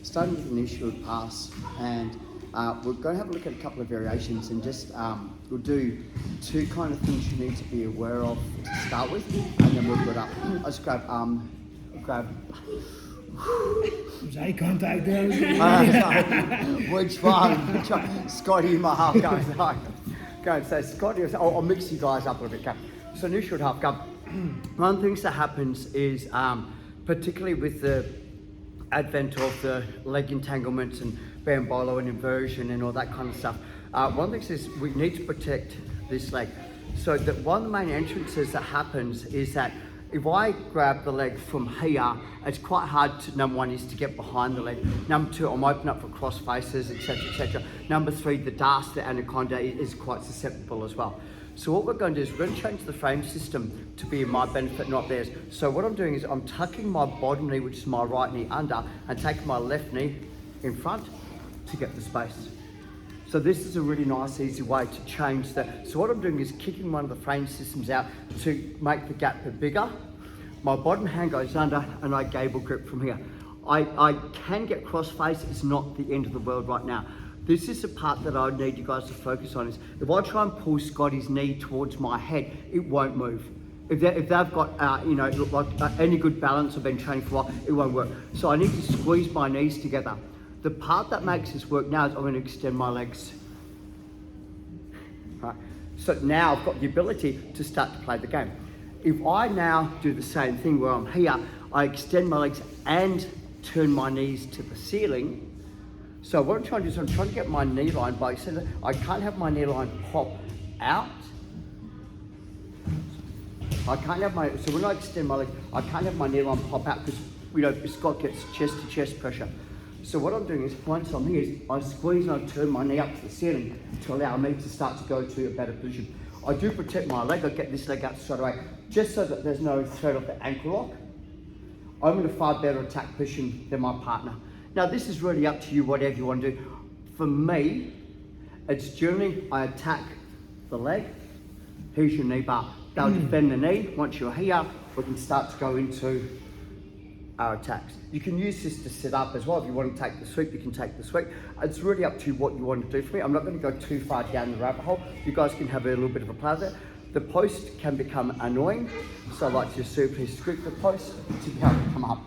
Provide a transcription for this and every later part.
Starting with the knee shield pass, and we're going to have a look at a couple of variations, and just we'll do two kind of things you need to be aware of to start with, and then we'll put up. I'll just grab. There's eye contact there. Which one? Scotty, my half go. So Scotty, I'll mix you guys up a little bit. Go. So knee shield half go. One of the things that happens is, particularly with the advent of the leg entanglements and bambolo and inversion and all that kind of stuff, one of the things is we need to protect this leg. So that one of the main entrances that happens is that if I grab the leg from here, it's quite hard to, number one is to get behind the leg. Number two, I'm open up for cross faces, etc., etc. Number three, the DAS, the anaconda, is quite susceptible as well. So what we're going to do is we're going to change the frame system to be in my benefit, not theirs. So what I'm doing is I'm tucking my bottom knee, which is my right knee, under, and taking my left knee in front to get the space. So this is a really nice, easy way to change that. So what I'm doing is kicking one of the frame systems out to make the gap a bit bigger. My bottom hand goes under and I gable grip from here. I can get cross face, it's not the end of the world right now. This is the part that I need you guys to focus on, is if I try and pull Scotty's knee towards my head, it won't move. If they've got, any good balance or been training for a while, it won't work. So I need to squeeze my knees together. The part that makes this work now is I'm going to extend my legs. Right. So now I've got the ability to start to play the game. If I now do the same thing where I'm here, I extend my legs and turn my knees to the ceiling. So what I'm trying to do is I'm trying to get my knee line by center. I can't have my knee line pop out. So when I extend my leg, I can't have my knee line pop out because Scott gets chest to chest pressure. So what I'm doing is, once I'm here, I squeeze and I turn my knee up to the ceiling to allow me to start to go to a better position. I do protect my leg. I get this leg out straight away, just so that there's no threat of the ankle lock. I'm in a far better attack position than my partner. Now this is really up to you, whatever you want to do. For me, it's generally I attack the leg. Here's your knee bar. They'll defend the knee. Once you're here, we can start to go into our attacks. You can use this to set up as well. If you want to take the sweep, you can take the sweep. It's really up to you what you want to do for me. I'm not going to go too far down the rabbit hole. You guys can have a little bit of a play there. The post can become annoying, so I like to super scoop the post to be able to come up.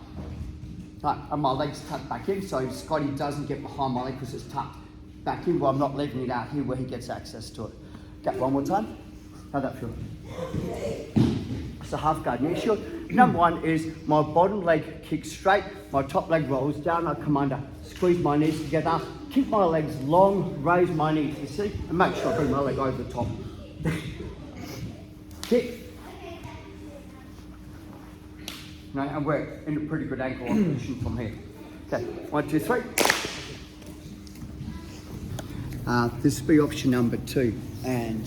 Right, and my legs tucked back in, so Scotty doesn't get behind my leg because it's tucked back in, while I'm not leaving it out here where he gets access to it. Okay, one more time. How'd that feel? So half guard knee shield. Number one is my bottom leg kicks straight, my top leg rolls down, I come under, squeeze my knees together, keep my legs long, raise my knees, you see, and make sure I bring my leg over the top. Kick. No, and we're in a pretty good ankle position from here. Okay, 1, 2, 3. This will be option number 2, and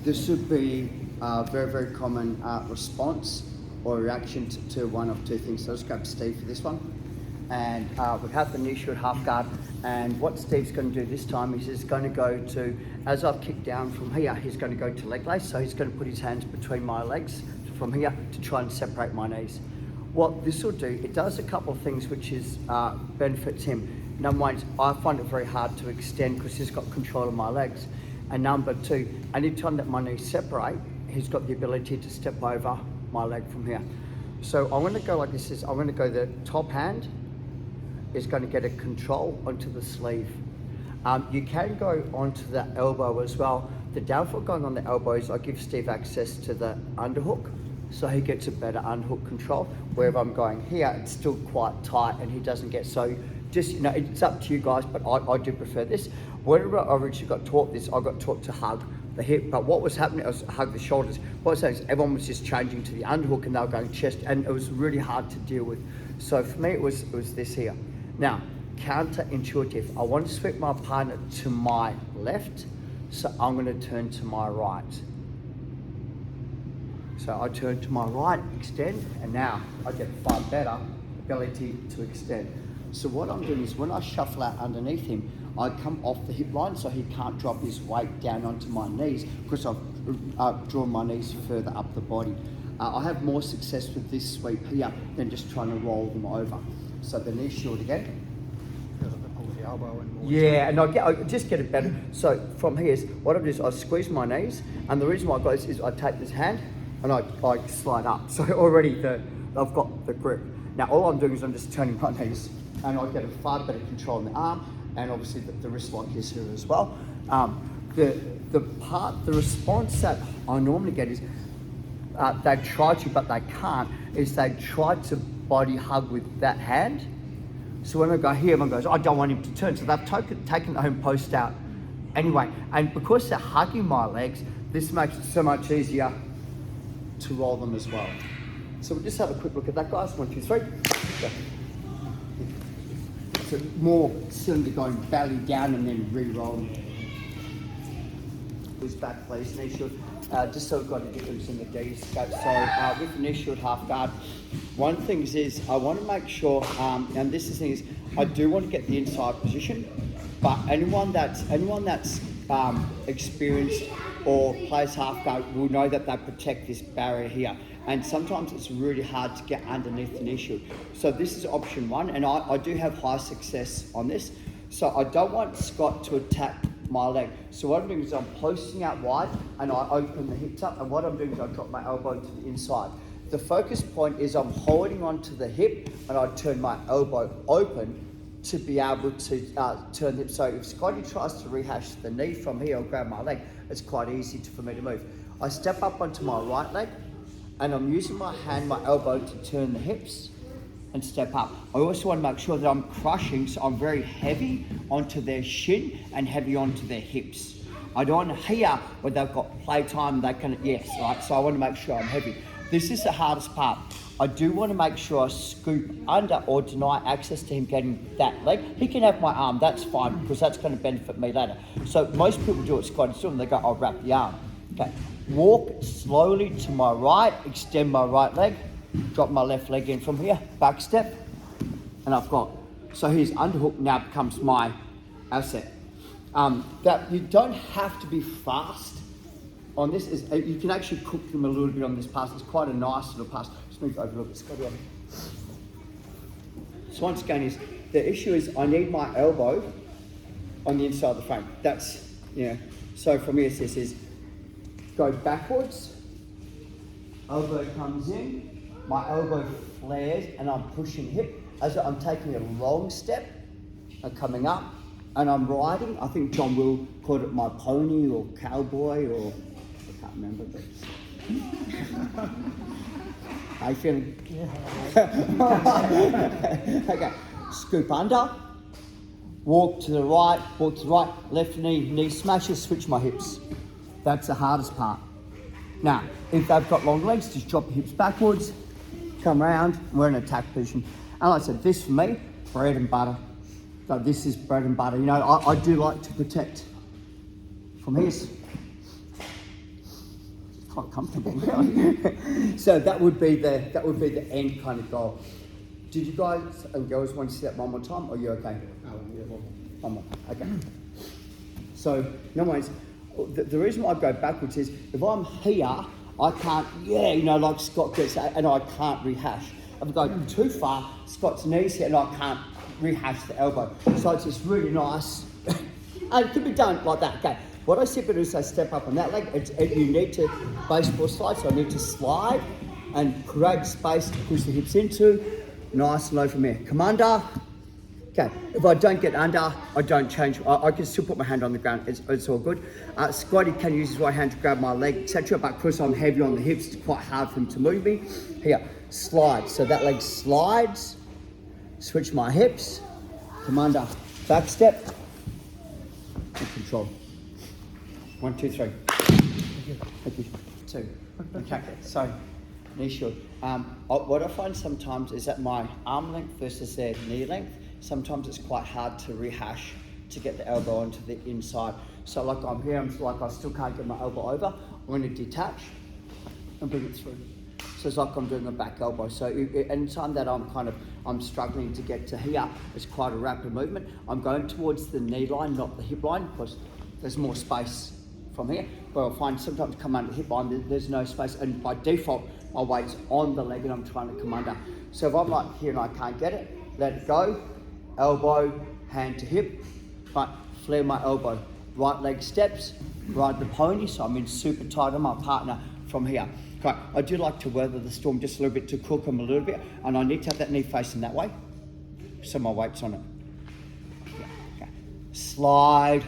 this would be a very, very common response or reaction to one of two things. So let's grab Steve for this one. And we have the knee shield half guard, and what Steve's going to do this time is he's going to go to, as I've kicked down from here, he's going to go to leg lace, so he's going to put his hands between my legs from here to try and separate my knees. What this will do, it does a couple of things which is benefits him. Number one is I find it very hard to extend because he's got control of my legs. And number two, anytime that my knees separate, he's got the ability to step over my leg from here. So I'm going to go like this. I'm going to go the top hand is going to get a control onto the sleeve. You can go onto the elbow as well. The downfall going on the elbow is I give Steve access to the underhook, so he gets a better underhook control. Where if I'm going here, it's still quite tight and he doesn't get, so just, it's up to you guys, but I do prefer this. Whenever I originally got taught this, I got taught to hug the hip, but what was happening was hug the shoulders. What I was saying is everyone was just changing to the underhook and they were going chest, and it was really hard to deal with. So for me, it was this here. Now, counterintuitive. I want to sweep my partner to my left, so I'm going to turn to my right. So I turn to my right, extend, and now I get far better ability to extend. So what I'm doing is when I shuffle out underneath him, I come off the hip line so he can't drop his weight down onto my knees because I've drawn my knees further up the body. I have more success with this sweep here than just trying to roll them over. So the knee shield again. Feels like they pull the elbow in more. Yeah, and I just get it better. So from here, what I do is I squeeze my knees, and the reason why I go is I take this hand and I slide up. So already I've got the grip. Now all I'm doing is I'm just turning my knees, and I get a far better control on the arm, and obviously the wrist lock is here as well. The response that I normally get is they try to, but they can't, is they try to body hug with that hand. So when I go here, everyone goes, I don't want him to turn. So they've taken the home post out anyway. And because they're hugging my legs, this makes it so much easier to roll them as well. So we'll just have a quick look at that, guys. 1, 2, 3. Go. So more cylinder going belly down and then re-rolling. Who's back, please? Knee shield. Just so we've got a difference in the D's. So with the knee shield half guard, one thing is I want to make sure, and this is the thing is, I do want to get the inside position, but anyone that's experienced or plays half guard will know that they protect this barrier here. And sometimes it's really hard to get underneath the knee shield. So this is option 1, and I do have high success on this. So I don't want Scott to attack my leg. So what I'm doing is I'm posting out wide and I open the hips up, and what I'm doing is I drop my elbow to the inside. The focus point is I'm holding onto the hip and I turn my elbow open to be able to turn the hip. So if Scotty tries to rehash the knee from here or grab my leg, it's quite easy for me to move. I step up onto my right leg and I'm using my hand, my elbow to turn the hips and step up. I also want to make sure that I'm crushing, so I'm very heavy onto their shin and heavy onto their hips. I don't want to hear where they've got playtime, they can, yes, right? So I want to make sure I'm heavy. This is the hardest part. I do want to make sure I scoop under or deny access to him getting that leg. He can have my arm, that's fine, because that's going to benefit me later. So most people do it Scotty still and they go, I'll wrap the arm. Okay, walk slowly to my right, extend my right leg, drop my left leg in from here, back step, and I've got, so his underhook now becomes my asset. That you don't have to be fast on this. You can actually cook them a little bit on this pass. It's quite a nice little pass. Just move over a little bit, Scotty. So once again, the issue is I need my elbow on the inside of the frame. That's, so from here, this is go backwards, elbow comes in, my elbow flares and I'm pushing hip. As I'm taking a long step, I'm coming up and I'm riding. I think John Will called it my pony or cowboy or, I can't remember, but. How you feeling? Yeah. Okay, scoop under, walk to the right, left knee smashes, switch my hips. That's the hardest part. Now, if they've got long legs, just drop your hips backwards, come around, we're in attack position. And like I said, this for me, bread and butter. So this is bread and butter. I do like to protect from here. It's quite comfortable. So that would be the end kind of goal. Did you guys and girls want to see that one more time, or are you okay? One more. Okay. So, no worries. The reason why I go backwards is if I'm here, I can't, like Scott gets, and I can't rehash. If I go too far, Scott's knees here, and I can't rehash the elbow. So it's just really nice. And it could be done like that. Okay. What I simply do is I step up on that leg. You need to baseball slide, so I need to slide and create space to push the hips into. Nice and low from here. Come under. Okay, if I don't get under, I don't change. I can still put my hand on the ground. It's all good. Scotty can use his right hand to grab my leg, etc. But because I'm heavy on the hips, it's quite hard for him to move me. Here, slide. So that leg slides. Switch my hips. Come under. Back step. And control. 1, 2, 3. Thank you. 2. Okay, so knee shield. What I find sometimes is that my arm length versus their knee length, sometimes it's quite hard to rehash to get the elbow onto the inside. So like I'm here, I'm like I still can't get my elbow over. I'm going to detach and bring it through. So it's like I'm doing a back elbow. So anytime that I'm struggling to get to here, it's quite a rapid movement. I'm going towards the knee line, not the hip line, because there's more space from here. But I find sometimes come under the hip line, there's no space, and by default, my weight's on the leg and I'm trying to come under. So if I'm like here and I can't get it, let it go, elbow, hand to hip, right, flare my elbow, right leg steps, ride the pony, so I'm in super tight on my partner from here. Okay, I do like to weather the storm just a little bit to cook them a little bit, and I need to have that knee facing that way, so my weight's on it. Yeah, okay. Slide,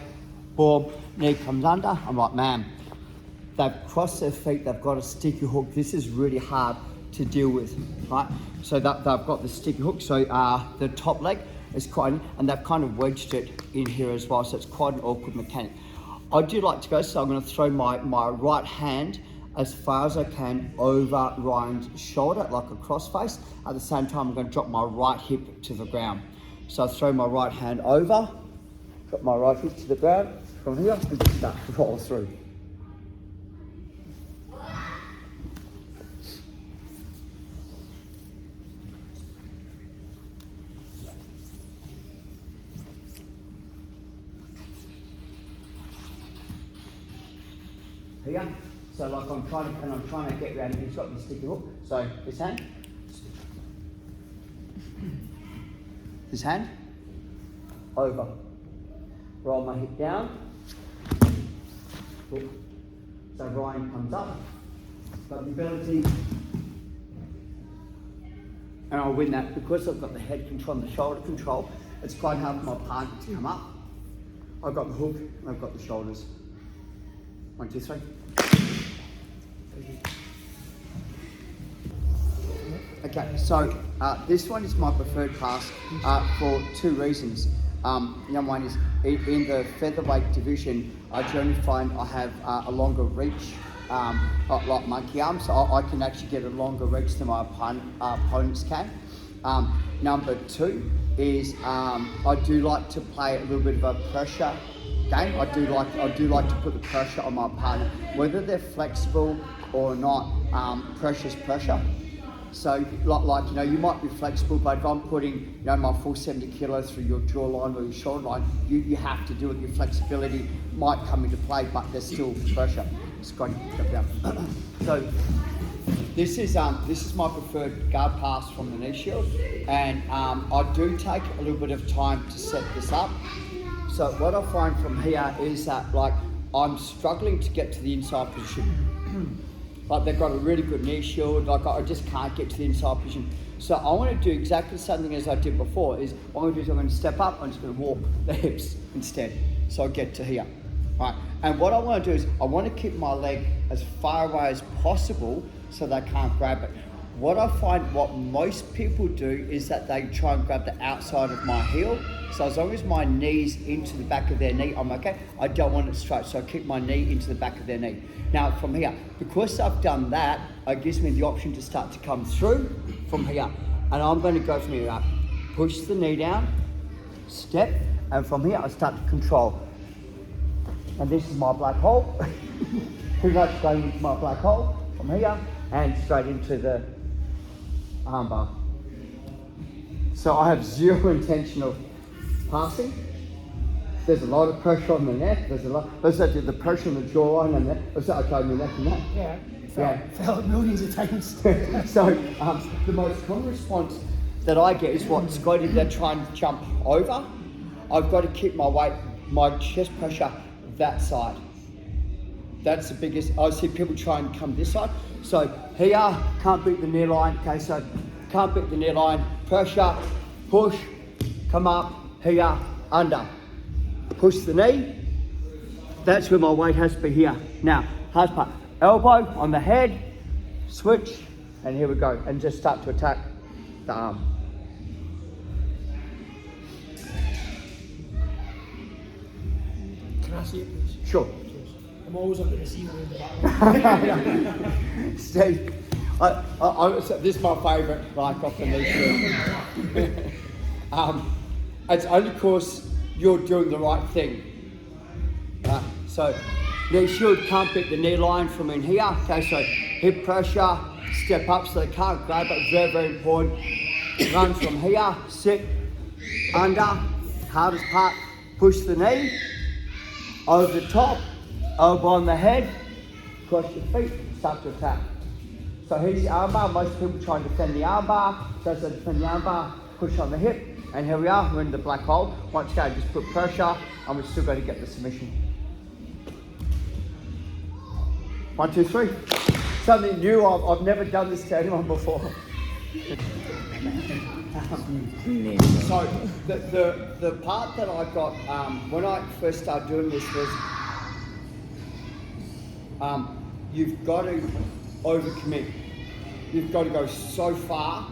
boom, knee comes under, I'm like, man, they've crossed their feet, they've got a sticky hook, this is really hard to deal with, right? So that they've got the sticky hook, so the top leg is quite, and they've kind of wedged it in here as well, so it's quite an awkward mechanic. I do like to go, so I'm going to throw my right hand as far as I can over Ryan's shoulder, like a cross face. At the same time, I'm going to drop my right hip to the ground. So I throw my right hand over, drop my right hip to the ground, from here, and just start to roll through. Here, so like I'm trying to get around. He's got the sticky hook. So this hand, over. Roll my hip down. Hook. So Ryan comes up. Got the ability, and I'll win that because I've got the head control and the shoulder control. It's quite hard for my partner to come up. I've got the hook and I've got the shoulders. 1, 2, 3. Okay, so this one is my preferred pass for 2 reasons. Number one is in the featherweight division, I generally find I have a longer reach, like monkey arm, so I can actually get a longer reach than my opponents can. Number 2 is I do like to play a little bit of a pressure game. I do like to put the pressure on my partner, whether they're flexible or not. Pressure's pressure. So like you know, you might be flexible, but if I'm putting my full 70 kilos through your jawline or your shoulder line, you have to do it. Your flexibility might come into play, but there's still pressure. It's got to go down. So this is my preferred guard pass from the knee shield, and I do take a little bit of time to set this up. So what I find from here is that like I'm struggling to get to the inside position. Like they've got a really good knee shield, like I just can't get to the inside position. So I want to do exactly the same thing as I did before, is what I'm going to do is I'm going to step up, I'm just going to walk the hips instead. So I get to here. Right. And what I want to do is I want to keep my leg as far away as possible so they can't grab it. What I find what most people do is that they try and grab the outside of my heel. So as long as my knee's into the back of their knee, I'm okay. I don't want it straight, so I keep my knee into the back of their knee. Now from here, because I've done that, it gives me the option to start to come through from here. And I'm going to go from here up. Push the knee down, step, and from here I start to control. And this is my black hole. Pretty much going into my black hole from here and straight into the armbar. So I have zero intention of passing. There's a lot of pressure on the neck. There's the pressure on the jawline and that. Okay, on the neck and that. Yeah. Felt millions of times. So the most common response that I get is what Scotty, they're trying to jump over. I've got to keep my weight, my chest pressure that side. That's the biggest. I see people try and come this side. So here, can't beat the knee line. Okay, so can't beat the knee line. Pressure, push, come up, here, under. Push the knee. That's where my weight has to be here. Now, hard part. Elbow on the head, switch, and here we go. And just start to attack the arm. Can I see it, please? Sure. I'm always on the receiver in the back. Steve, this is my favourite, like off the knee shield. It's only because you're doing the right thing. So knee shield, can't beat the knee line from in here. Okay, so hip pressure, step up so they can't grab it, very, very important. Run from here, sit, under, hardest part, push the knee, over the top, elbow on the head, cross your feet, start to attack. So So here's the armbar. Most people try and defend the armbar. So as I defend the armbar, push on the hip. And here we are, we're in the black hole. Once again, just put pressure, and we're still going to get the submission. 1, 2, 3. Something new, I've never done this to anyone before. So the part that I got when I first started doing this was you've got to overcommit. You've got to go so far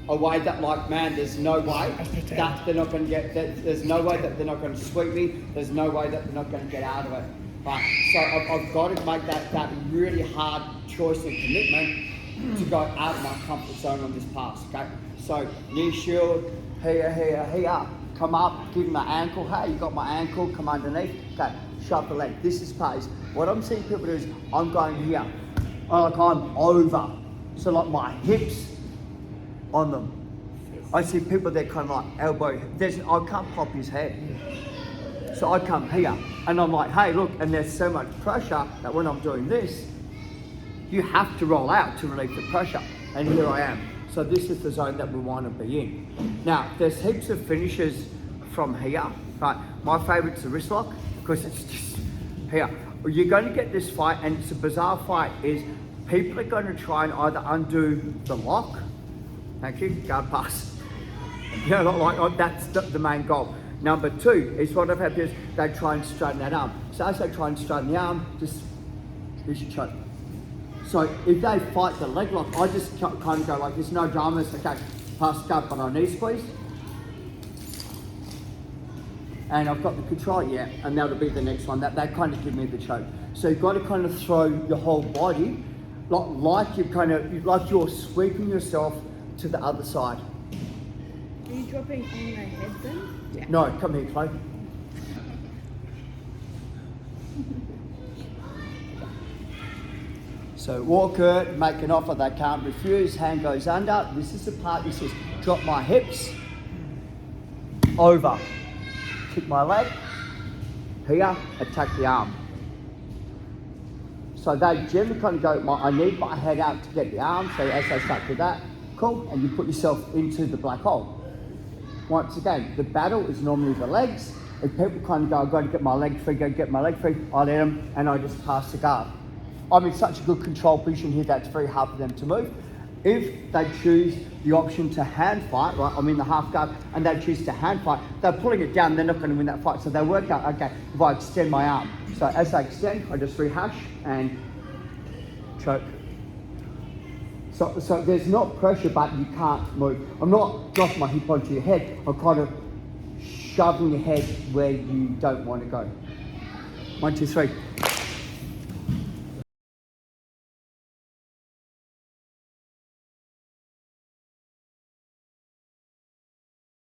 away that, like, man, there's no way that they're not going to get that. There's no way that they're not going to sweep me. There's no way that they're not going to get out of it. Right. So I've got to make that really hard choice and commitment to go out of my comfort zone on this pass. Okay. So knee shield, here, come up, give my ankle. Hey, you got my ankle. Come underneath. Okay. Shove the leg. This is pace. What I'm seeing people do is I'm going here. Like I'm over. So like my hips on them. I see people that kind of like elbow. I can't pop his head. So I come here and I'm like, hey, look, and there's so much pressure that when I'm doing this, you have to roll out to relieve the pressure. And here I am. So this is the zone that we want to be in. Now, there's heaps of finishes from here, right? My favorite's the wrist lock because it's just here. You're going to get this fight, and it's a bizarre fight, is people are going to try and either undo the lock. Thank you, guard pass. You know, like that's the main goal. Number 2 is what I've had is they try and straighten that arm. So as they try and straighten the arm, just here's your choke. So if they fight the leg lock, I just kind of go like this, no dramas, okay, pass gut, but I knee squeeze. And I've got the control, yeah, and that'll be the next one. That kind of give me the choke. So you've got to kind of throw your whole body, like you're sweeping yourself to the other side. Are you dropping on their head then? Yeah. No, come here, Chloe. So walker, make an offer they can't refuse, hand goes under. This is the part that says drop my hips, over, kick my leg, here, attack the arm. So they generally kind of go, I need my head out to get the arm, so as they start to that, cool, and you put yourself into the black hole. Once again, the battle is normally the legs. If people kind of go, I've got to get my leg free, I let them, and I just pass the guard. I'm in such a good control position here that's very hard for them to move. If they choose the option to hand fight, right, I'm in the half guard, and they choose to hand fight, they're pulling it down, they're not going to win that fight. So they work out, okay, if I extend my arm. So as I extend, I just rehash and choke. So there's not pressure, but you can't move. I'm not dropping my hip onto your head. I'm kind of shoving your head where you don't want to go. 1, 2, 3.